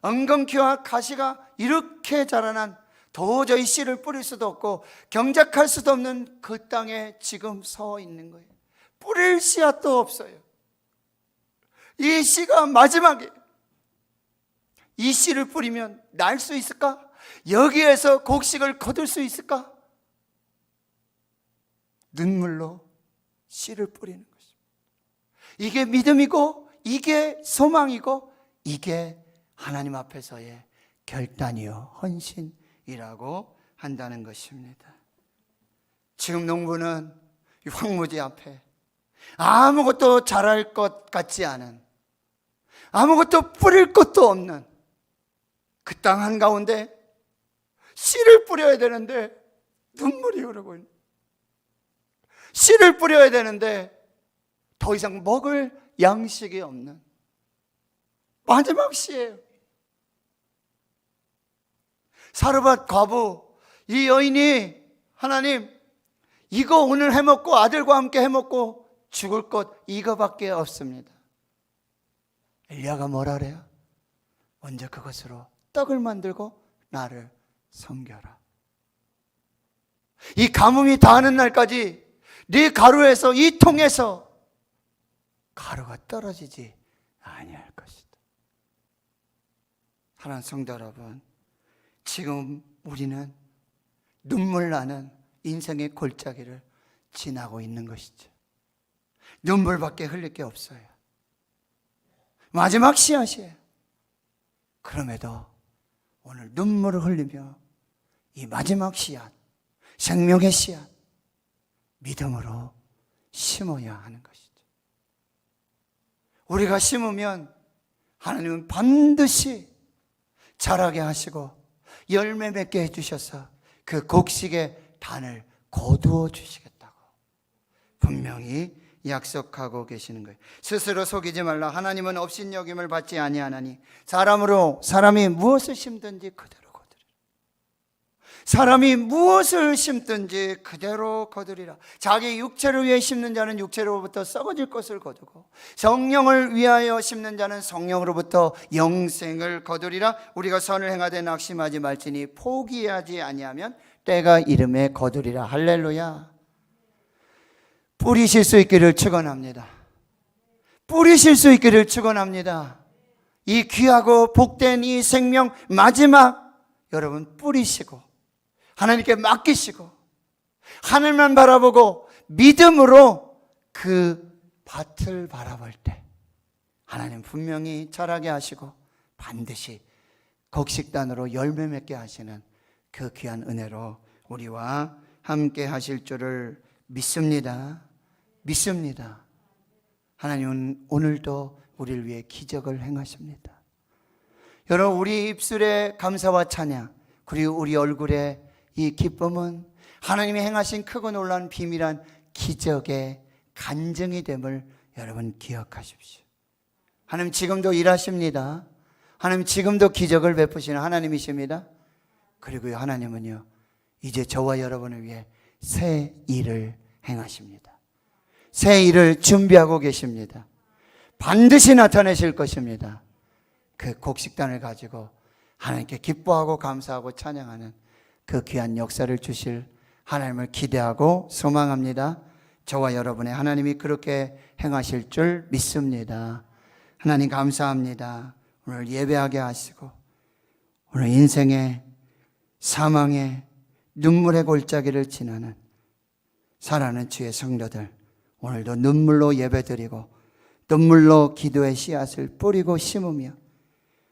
엉겅퀴와 가시가 이렇게 자라난, 도저히 씨를 뿌릴 수도 없고 경작할 수도 없는 그 땅에 지금 서 있는 거예요. 뿌릴 씨앗도 없어요. 이 씨가 마지막에, 이 씨를 뿌리면 날 수 있을까? 여기에서 곡식을 거둘 수 있을까? 눈물로 씨를 뿌리는 것입니다. 이게 믿음이고, 이게 소망이고, 이게 하나님 앞에서의 결단이요 헌신이라고 한다는 것입니다. 지금 농부는 이 황무지 앞에 아무것도 자랄 것 같지 않은, 아무것도 뿌릴 것도 없는 그 땅 한가운데 씨를 뿌려야 되는데 눈물이 흐르고 있는, 씨를 뿌려야 되는데 더 이상 먹을 양식이 없는 마지막 씨예요. 사르밧 과부, 이 여인이 하나님, 이거 오늘 해먹고 아들과 함께 해먹고 죽을 것 이거밖에 없습니다. 엘리야가 뭐라 그래요? 먼저 그것으로 떡을 만들고 나를 섬겨라. 이 가뭄이 다하는 날까지 네 가루에서, 이 통에서 가루가 떨어지지 아니할 것이다. 사랑하는 성도 여러분, 지금 우리는 눈물 나는 인생의 골짜기를 지나고 있는 것이죠. 눈물밖에 흘릴 게 없어요. 마지막 씨앗이에요. 그럼에도 오늘 눈물을 흘리며 이 마지막 씨앗, 생명의 씨앗, 믿음으로 심어야 하는 것이죠. 우리가 심으면 하나님은 반드시 자라게 하시고 열매 맺게 해주셔서 그 곡식의 단을 거두어 주시겠다고 분명히 약속하고 계시는 거예요. 스스로 속이지 말라. 하나님은 업신여김을 받지 아니하나니 사람으로 사람이 무엇을 심든지 그대로 거두리라. 사람이 무엇을 심든지 그대로 거두리라. 자기 육체를 위해 심는 자는 육체로부터 썩어질 것을 거두고 성령을 위하여 심는 자는 성령으로부터 영생을 거두리라. 우리가 선을 행하되 낙심하지 말지니 포기하지 아니하면 때가 이름에 거두리라. 할렐루야. 뿌리실 수 있기를 축원합니다. 뿌리실 수 있기를 축원합니다. 이 귀하고 복된 이 생명 마지막 여러분 뿌리시고 하나님께 맡기시고 하늘만 바라보고 믿음으로 그 밭을 바라볼 때 하나님 분명히 자라게 하시고 반드시 곡식단으로 열매 맺게 하시는 그 귀한 은혜로 우리와 함께 하실 줄을 믿습니다. 믿습니다. 하나님은 오늘도 우리를 위해 기적을 행하십니다. 여러분, 우리 입술에 감사와 찬양, 그리고 우리 얼굴에 이 기쁨은 하나님이 행하신 크고 놀라운 비밀한 기적의 간증이 됨을 여러분 기억하십시오. 하나님 지금도 일하십니다. 하나님 지금도 기적을 베푸시는 하나님이십니다. 그리고요, 하나님은요 이제 저와 여러분을 위해 새 일을 행하십니다. 새 일을 준비하고 계십니다. 반드시 나타내실 것입니다. 그 곡식단을 가지고 하나님께 기뻐하고 감사하고 찬양하는 그 귀한 역사를 주실 하나님을 기대하고 소망합니다. 저와 여러분의 하나님이 그렇게 행하실 줄 믿습니다. 하나님 감사합니다. 오늘 예배하게 하시고 오늘 인생의 사망의 눈물의 골짜기를 지나는 사랑하는 주의 성도들, 오늘도 눈물로 예배드리고 눈물로 기도의 씨앗을 뿌리고 심으며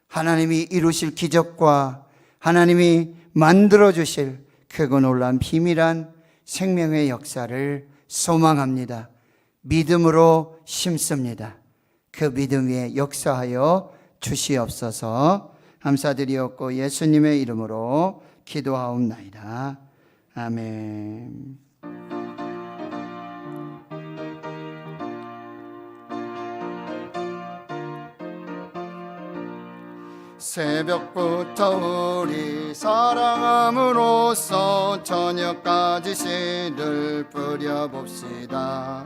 하나님이 이루실 기적과 하나님이 만들어주실 크고 놀라운 비밀한 생명의 역사를 소망합니다. 믿음으로 심습니다. 그 믿음 위에 역사하여 주시옵소서. 감사드리옵고 예수님의 이름으로 기도하옵나이다. 아멘. 새벽부터 우리 사랑함으로써 저녁까지 씨를 뿌려봅시다.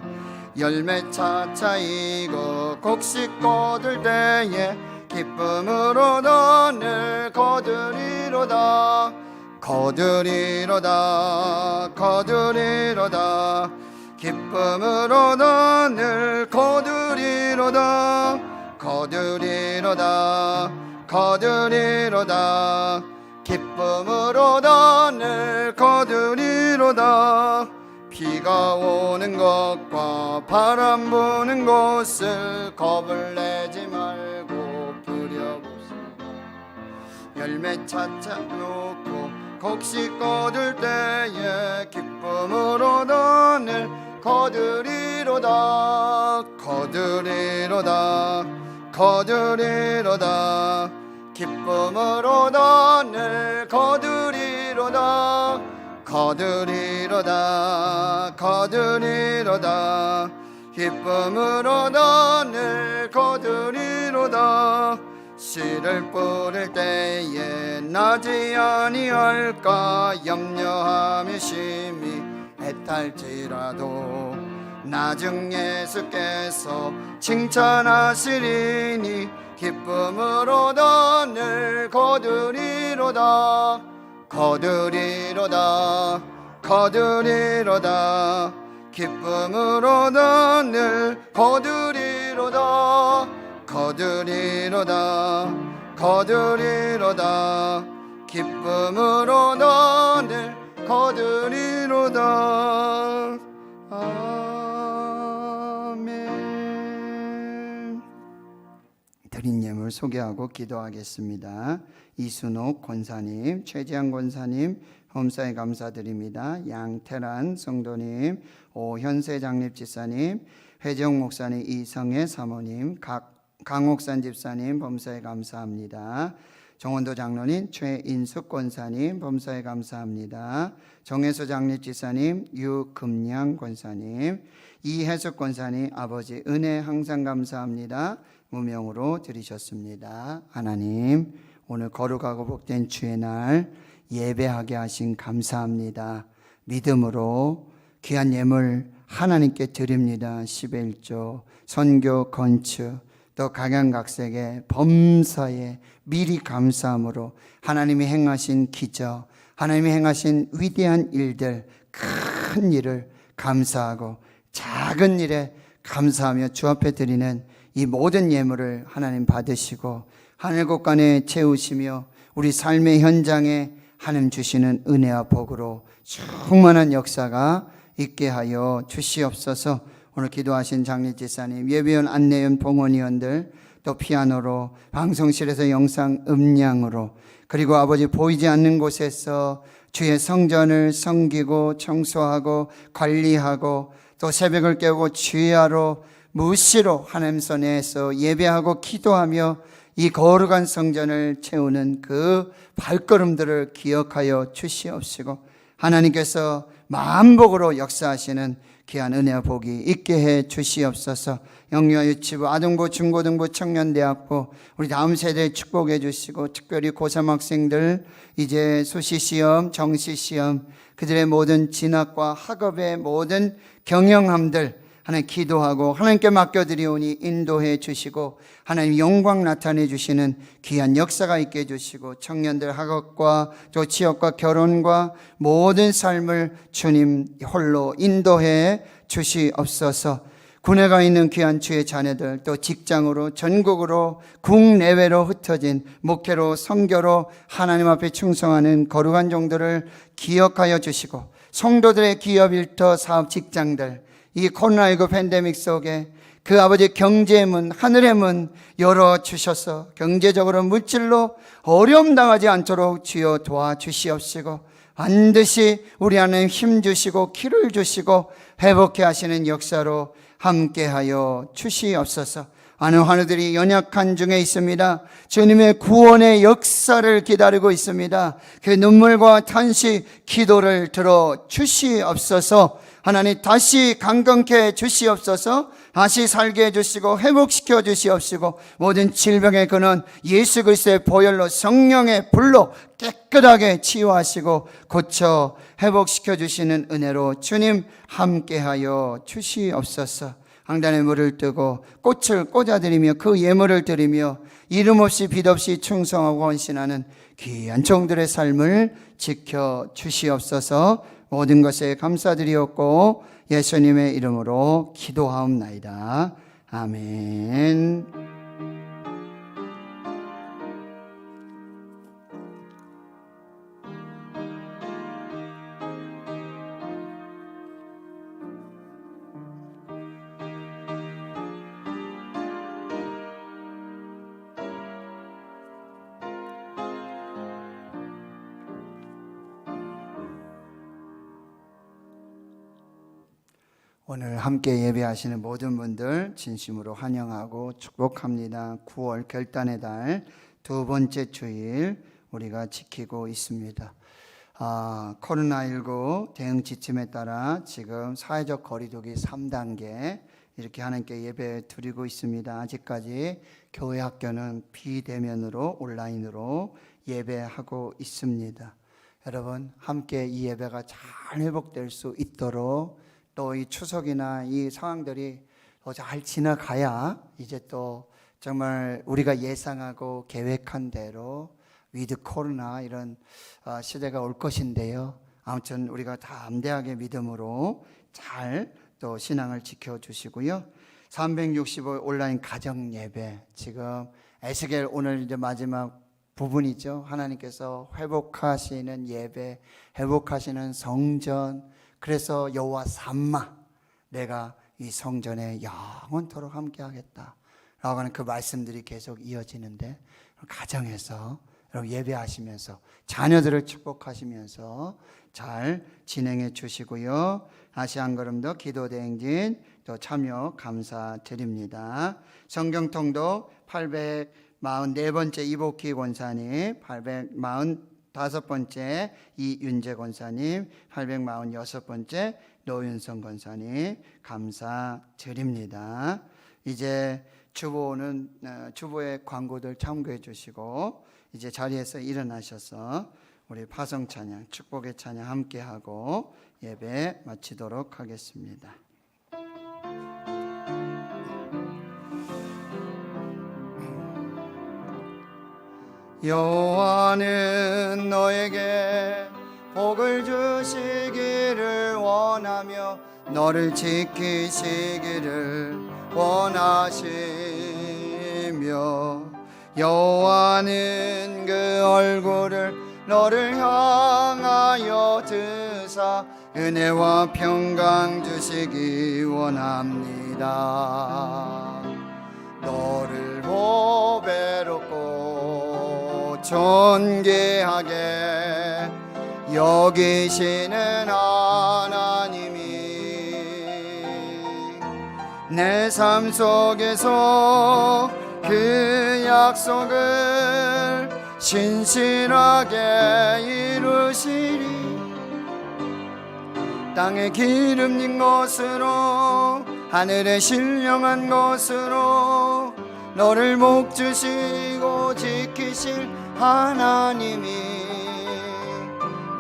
열매 차차이고 곡식 거둘 때에 기쁨으로 너를 거두리로다. 거두리로다. 거두리로다. 기쁨으로 너를 거두리로다. 거두리로다. 거두리로다. 기쁨으로 너를 거두리로다. 비가 오는 것과 바람 부는 곳을 겁을 내지 말고 뿌려봅시다. 열매 차차 놓고 곡식 거둘 때에 기쁨으로 너를 거두리로다. 거두리로다. 거두리로다. 기쁨으로 너를 거두리로다. 거두리로다. 거두리로다. 기쁨으로 너를 거두리로다. 씨를 뿌릴 때에 나지 아니할까 염려하며 심히 애탈지라도 나중 예수께서 칭찬하시리니 기쁨으로 너를 거두리로다. 거두리로다. 거두리로다. 기쁨으로 너를 거두리로다. 거두리로다. 거두리로다. 기쁨으로 너를 거두리로다. 아멘. 드린 예물 소개하고 기도하겠습니다. 이순옥 권사님, 최지한 권사님 범사에 감사드립니다. 양태란 성도님, 오현세 장립 집사님, 회정 목사님, 이성애 사모님, 강옥산 집사님 범사에 감사합니다. 정원도 장로님, 최인숙 권사님 범사에 감사합니다. 정혜수 장립 집사님, 유금양 권사님, 이혜숙 권사님, 아버지 은혜 항상 감사합니다. 무명으로 드리셨습니다. 하나님, 오늘 거룩하고 복된 주의 날 예배하게 하신 감사합니다. 믿음으로 귀한 예물 하나님께 드립니다. 11조 선교 건축 또 각양각색의 범사에 미리 감사함으로 하나님이 행하신 기적, 하나님이 행하신 위대한 일들, 큰 일을 감사하고 작은 일에 감사하며 주 앞에 드리는 이 모든 예물을 하나님 받으시고 하늘 곳간에 채우시며 우리 삶의 현장에 하나님 주시는 은혜와 복으로 충만한 역사가 있게 하여 주시옵소서. 오늘 기도하신 장례지사님, 예비원, 안내원, 봉헌위원들, 또 피아노로, 방송실에서 영상 음량으로, 그리고 아버지 보이지 않는 곳에서 주의 성전을 섬기고 청소하고 관리하고 또 새벽을 깨우고 주야로 무시로 하나님 손에서 예배하고 기도하며 이 거룩한 성전을 채우는 그 발걸음들을 기억하여 주시옵시고 하나님께서 만복으로 역사하시는 귀한 은혜와 복이 있게 해 주시옵소서. 영유아 유치부, 아동부, 중고등부, 청년대학부 우리 다음 세대에 축복해 주시고 특별히 고3 학생들 이제 수시시험, 정시시험 그들의 모든 진학과 학업의 모든 경영함들 하나님 기도하고 하나님께 맡겨드리오니 인도해 주시고 하나님 영광 나타내 주시는 귀한 역사가 있게 해주시고 청년들 학업과 또 취업과 결혼과 모든 삶을 주님 홀로 인도해 주시옵소서. 군에 가 있는 귀한 주의 자녀들 또 직장으로 전국으로 국내외로 흩어진 목회로 선교로 하나님 앞에 충성하는 거룩한 종들을 기억하여 주시고 성도들의 기업 일터 사업 직장들 이 코로나19 팬데믹 속에 그 아버지 경제의 문, 하늘의 문 열어주셔서 경제적으로 물질로 어려움 당하지 않도록 주여 도와주시옵시고 반드시 우리 안에 힘 주시고 키를 주시고 회복해 하시는 역사로 함께하여 주시옵소서. 많은 환우들이 연약한 중에 있습니다. 주님의 구원의 역사를 기다리고 있습니다. 그 눈물과 탄식 기도를 들어 주시옵소서. 하나님 다시 강건케 주시옵소서. 다시 살게 해주시고 회복시켜 주시옵시고 모든 질병의 근원 예수 그리스도의 보혈로 성령의 불로 깨끗하게 치유하시고 고쳐 회복시켜 주시는 은혜로 주님 함께하여 주시옵소서. 항단에 물을 뜨고 꽃을 꽂아드리며 그 예물을 드리며 이름 없이 빛 없이 충성하고 헌신하는 귀한 종들의 삶을 지켜 주시옵소서. 모든 것에 감사드리옵고 예수님의 이름으로 기도하옵나이다. 아멘. 오늘 함께 예배하시는 모든 분들 진심으로 환영하고 축복합니다. 9월 결단의 달 두 번째 주일 우리가 지키고 있습니다. 코로나19 대응 지침에 따라 지금 사회적 거리두기 3단계 이렇게 하나님께 예배 드리고 있습니다. 아직까지 교회 학교는 비대면으로 온라인으로 예배하고 있습니다. 여러분 함께 이 예배가 잘 회복될 수 있도록 또 이 추석이나 이 상황들이 더 잘 지나가야 이제 또 정말 우리가 예상하고 계획한 대로 위드 코로나 이런 시대가 올 것인데요. 아무튼 우리가 담대하게 믿음으로 잘 또 신앙을 지켜주시고요. 365 온라인 가정 예배 지금 에스겔 오늘 이제 마지막 부분이죠. 하나님께서 회복하시는 예배, 회복하시는 성전. 그래서 여호와 삼마 내가 이 성전에 영원토록 함께하겠다 라고 하는 그 말씀들이 계속 이어지는데 가정에서 여러분 예배하시면서 자녀들을 축복하시면서 잘 진행해 주시고요. 다시 한 걸음 더 기도대행진 또 참여 감사드립니다. 성경통도 844번째 이복희 권사님, 845번째 이윤재 권사님, 846번째 노윤성 권사님 감사드립니다. 이제 주보의 광고들 참고해 주시고 이제 자리에서 일어나셔서 우리 파성 찬양, 축복의 찬양 함께하고 예배 마치도록 하겠습니다. 여호와는 너에게 복을 주시기를 원하며 너를 지키시기를 원하시며 여호와는 그 얼굴을 너를 향하여 드사 은혜와 평강 주시기 원합니다. 너를 보배롭고 존귀하게 여기시는 하나님이 내 삶 속에서 그 약속을 신실하게 이루시리. 땅에 기름진 것으로 하늘에 신령한 것으로 너를 목주시고 지키실 하나님이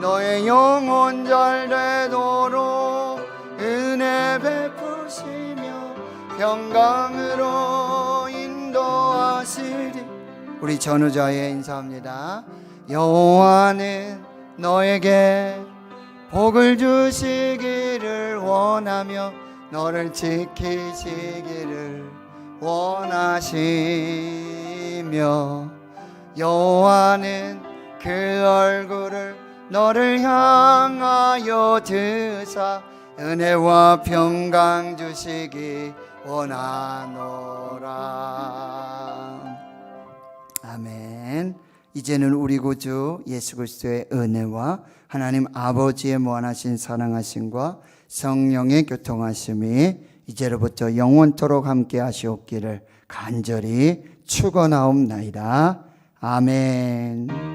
너의 영혼 잘 되도록 은혜 베푸시며 평강으로 인도하시리. 우리 전우자에 인사합니다. 여호와는 너에게 복을 주시기를 원하며 너를 지키시기를 원하시며 여호와는 그 얼굴을 너를 향하여 드사 은혜와 평강 주시기 원하노라. 아멘. 이제는 우리 구주 예수 그리스도의 은혜와 하나님 아버지의 무한하신 사랑하심과 성령의 교통하심이 이제로부터 영원토록 함께 하시옵기를 간절히 축원하옵나이다. 아멘.